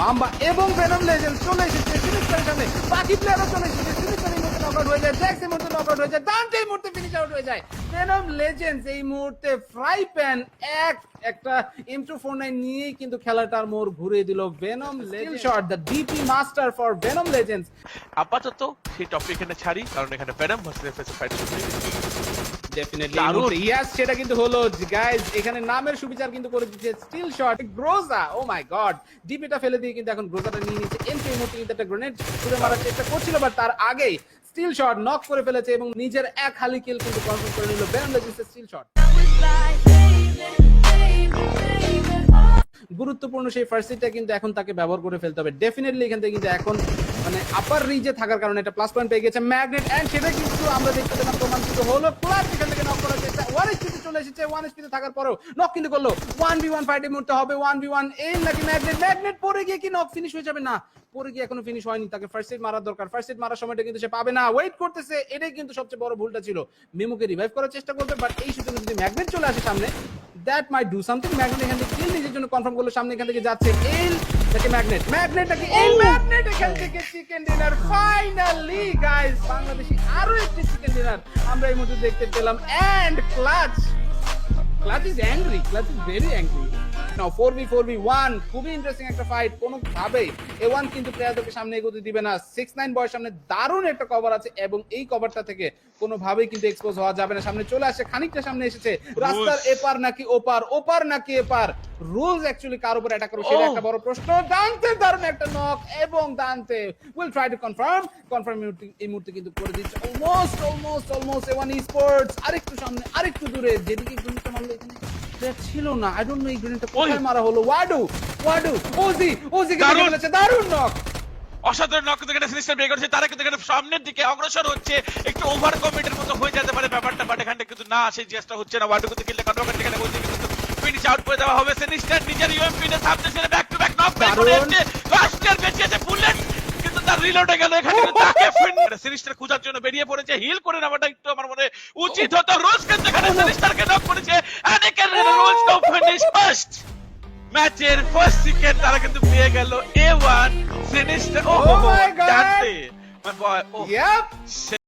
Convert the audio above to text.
Mamba এবং venom legends চলে এসেছে সিনিস্টারের সামনে, বাকি প্লেয়ারও চলে এসেছে। সিনিস্টার এই মুহূর্তে নকআউট হয়ে যায়, জ্যাক্স এই মুহূর্তে নকআউট হয়ে যায়, দান্তে এই মুহূর্তে ফিনিশ আউট হয়ে যায়। ভেনম লেজেন্ডস এই মুহূর্তে ফ্রাই প্যান একটা M249 নিয়েই কিন্তু খেলাটার মোড় ঘুরিয়ে দিল। Venom legends shot, the DP master for venom legends. আপাতত সেই টপিক এখানে ছাড়ি, কারণ এখানে ভেনম ভার্সেস এফএস ফাইট শুরু হয়ে গেছে। ডেফিনেটলি ইয়েস, সেটা কিন্তু হলো গাইস। এখানে নামের সুবিচার কিন্তু করে দিচ্ছে স্টিল শট গ্রোজা। ও মাই গড, ডিপিটা ফেলে দিয়ে কিন্তু এখন গ্রোজাটা নিয়ে নিচ্ছে। এমপি এই মুহূর্তে কিন্তু একটা গ্রেনেড ছুড়ে মারার চেষ্টা করছিল, বাট তার আগেই স্টিল শট নক করে ফেলেছে এবং নিজের এক হালি কিল কিন্তু কনফার্ম করে নিল ভেনম লেজেন্ডসের স্টিল শট। গুরুত্বপূর্ণ সেই ফার্স্ট হিটটা কিন্তু এখন তাকে ব্যবহার করে ফেলতে হবে ডেফিনেটলি। এখান থেকে কিন্তু এখন মানে আপার রিজে থাকার কারণে একটা প্লাস পয়েন্ট পেয়ে গেছে ম্যাগনেট, এন্ড সেটা কিন্তু আমরা দেখতে পেলাম প্রমাণিত হলো। ক্লাস এখান থেকে নক করার চেষ্টা, 1 এইচপিতে চলে এসেছে। 1 এইচপিতে থাকার পরেও নক কিন্তু করলো। 1v1 ফাইটের মুহূর্তে হবে 1v1 এই নাকি ম্যাগনেট পড়ে গিয়ে কি নক ফিনিশ হয়ে যাবে? না, পরে গিয়ে এখনো ফিনিশ হয়নি, তাকে ফার্স্ট হিট মারার দরকার। ফার্স্ট হিট মারার সময়টা কিন্তু সে পাবে না, ওয়েট করতেছে। এটাই কিন্তু সবচেয়ে বড় ভুলটা ছিল। মিমুকে রিভাইভ করার চেষ্টা করবে, বাট এই সুযোগে যদি ম্যাগনেট চলে আসে সামনে, that might do something. Magnet এখান থেকে কিল নিজের জন্য কনফার্ম করলো। সামনে এখান থেকে যাচ্ছে এল নাকি ম্যাগনেট নাকি এল। ম্যাগনেট এখান থেকে chicken dinner finally guys, Bangladeshi আরো একটি চিকেন ডিনার আমরা এই মুহূর্তে দেখতে পেলাম। And clutch is angry, clutch is very angry. Now 4v1 খুবই ইন্টারেস্টিং একটা ফাইট। কোনোভাবেই A1 কিন্তু প্লেয়ারদেরকে সামনে এগোতে দিবে না। 6ix9ine বয়ের সামনে দারুণ একটা কভার আছে এবং এই কভারটা থেকে কোনোভাবেই কিন্তু এক্সপোজ হওয়া যাবে না। সামনে চলে আসে, খানিকটা সামনে এসেছে। রাস্তার এপার নাকি ওপার নাকি এপার, রুলস অ্যাকচুয়ালি কার উপর অ্যাটাক করবে সেটা একটা বড় প্রশ্ন। দান্তে দারুণ একটা নক এবং দান্তে উইল ট্রাই টু কনফার্ম এই মুহূর্তে কিন্তু করে দিচ্ছে অলমোস্ট A1 esports আরেকটু সামনে আরেকটু দূরে। যেদিকে গ্রেনেডটা মারলো এখানে প্লেয়ার ছিল না, আই ডোন্ট নো এই গ্রেনেডটা কোথায় মারা হলো। ওয়াডু ওজি কে ফেলেছে, দারুণ নক। অসাধারণ নক থেকে সিনিস্টার বের করেছে, তারা কিন্তু এখানে সামনের দিকে অগ্রসর হচ্ছে। একটু ওভার কমিটের মতো হয়ে যেতে পারে ব্যাপারটা, বাট এখানে কিন্তু না, সেই চেষ্টা হচ্ছে না। ওয়াডু কিন্তু কিলটা কনফার্ম এখানে বলছে কিন্তু ফিনিশ আউট করে দেওয়া হবে। সিনিস্টার নিজের ইউএমপি তে সামনে ছেড়ে ব্যাক টু ব্যাক নক বের করে এসেছে। লাস্ট প্লেয়ার বেঁচেছে বুলেট, কিন্তু তার রিলোডে গেল। এখানে তাকে সিনিস্টার খোঁজার জন্য বেরিয়ে পড়েছে। হিল করে নেওয়াটা একটু আমার মনে উচিত হতো। রোজ কিন্তু এখানে সিনিস্টারকে নক করেছে। এন্ড এখানে রোজ নো ফিনিশ ফার্স্ট ম্যাচের ফার্স্ট চিকেন তারা কিন্তু পেয়ে গেল A1 সিনিস্টার। ও মাই গড, Yep.